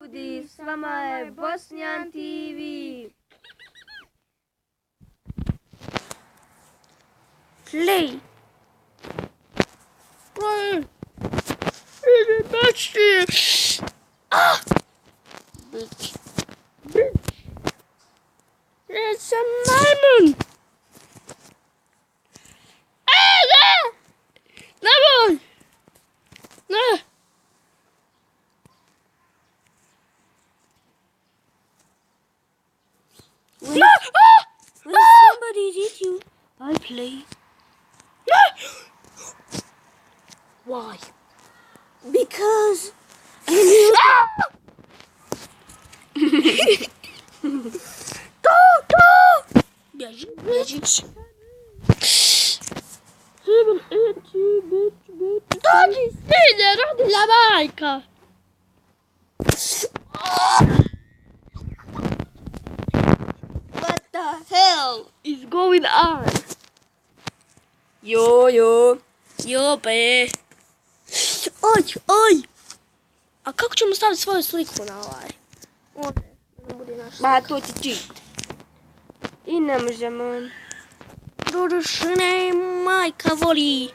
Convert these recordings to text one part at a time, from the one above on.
ljudi, s vama je Bosnjan TV. Play. Play. Bitch. Ah! Bitch. Bitch. It's a diamond. Ah, no! No! No! When, No! Ah! when Ah! somebody hit you, I play. No! Why? Because I knew. Gadget. He will eat you, bitch. Daddy, stay there, رح لبايكا. What the hell is going on? Yo, be. Oj. A kako ćemo staviti svoju sliku na ovaj? Ovdje, da nam bude naša. Ma to ti cheat. I ne možemo. Dodušine, majka voli.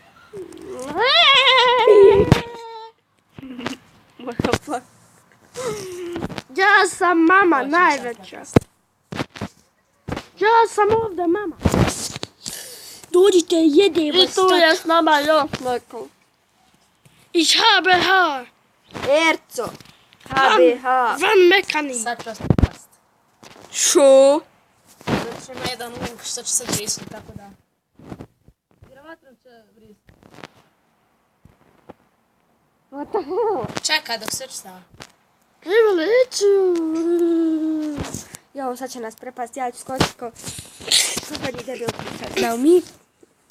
What the fuck? Ja sam mama najveća. Ja sam ovdje mama. Dođite, jedemo. I tu je s nama još neko. Ich habe Haar. Erco. HBH. Van Mekani. Sad ću vas propast. Šo? Zato što ima jedan link što će sad vrisnuti, tako da. Vjerovatno će vrisnuti. What the hell? Čekaj dok se čita. Jo, sad će nas prepast, ja ću skočit ko zadnji debil. Now me.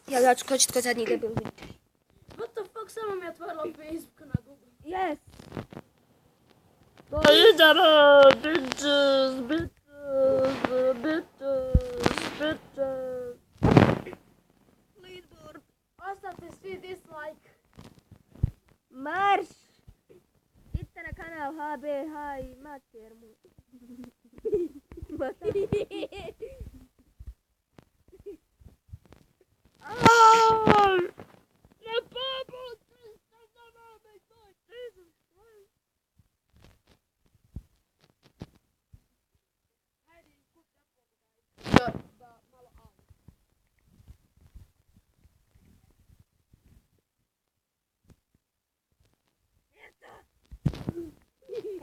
Ja ću skočit ko zadnji debil. What the fuck, samo mi je otvorila Facebook na Google. Yes. Idemo, bitches. Leadboard. Ostavite svi dislike. Marš! Idite na kanal HBH i mater mu.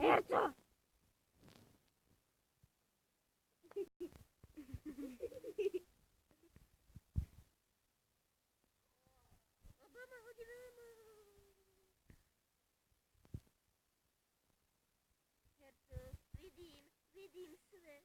Erco! Vidim sve.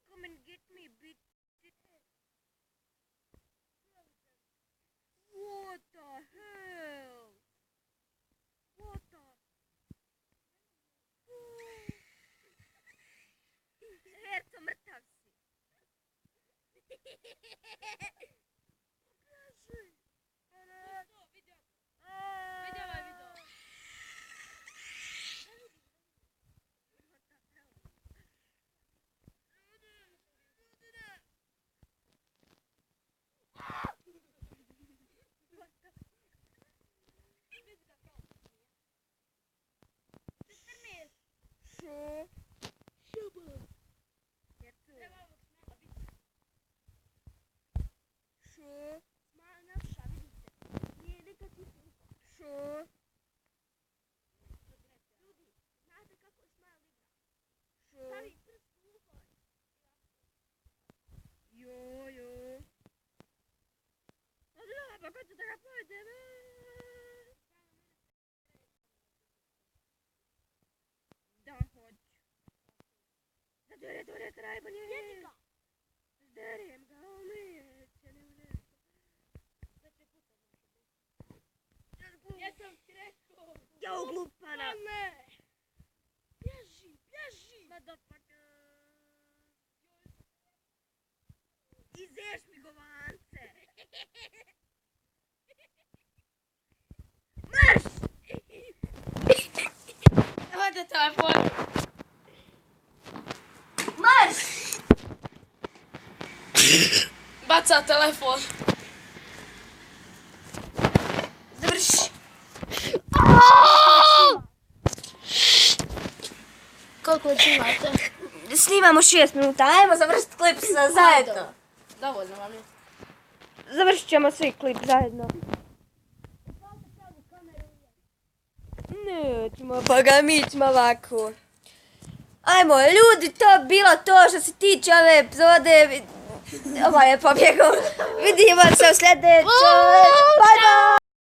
Come and get me, bitch. What the hell? What the? Erco, mrtav si. Що? Ерцо. hoću da ga pođem. Da, hoću. Zadore, krajbolje. Zderem ga, neće, ne uneće. Jesam ti rekao. Jao, glupana. Ne. Bježi. Motherfucker. Izeš mi govance. Marš! Hajde telefon. Marš! Baca telefon. Završi. Koliko već imate? Snimamo 6 minuta, ajmo završiti klip zajedno. Dovoljno vam je. Završit ćemo svi klip zajedno. Nećemo, pa ga mi ćemo ovako. Ajmo, ljudi, to bilo to što se tiče ove epizode. Ovaj je pobjegao. Vidimo se u sljedećoj. Bye bye!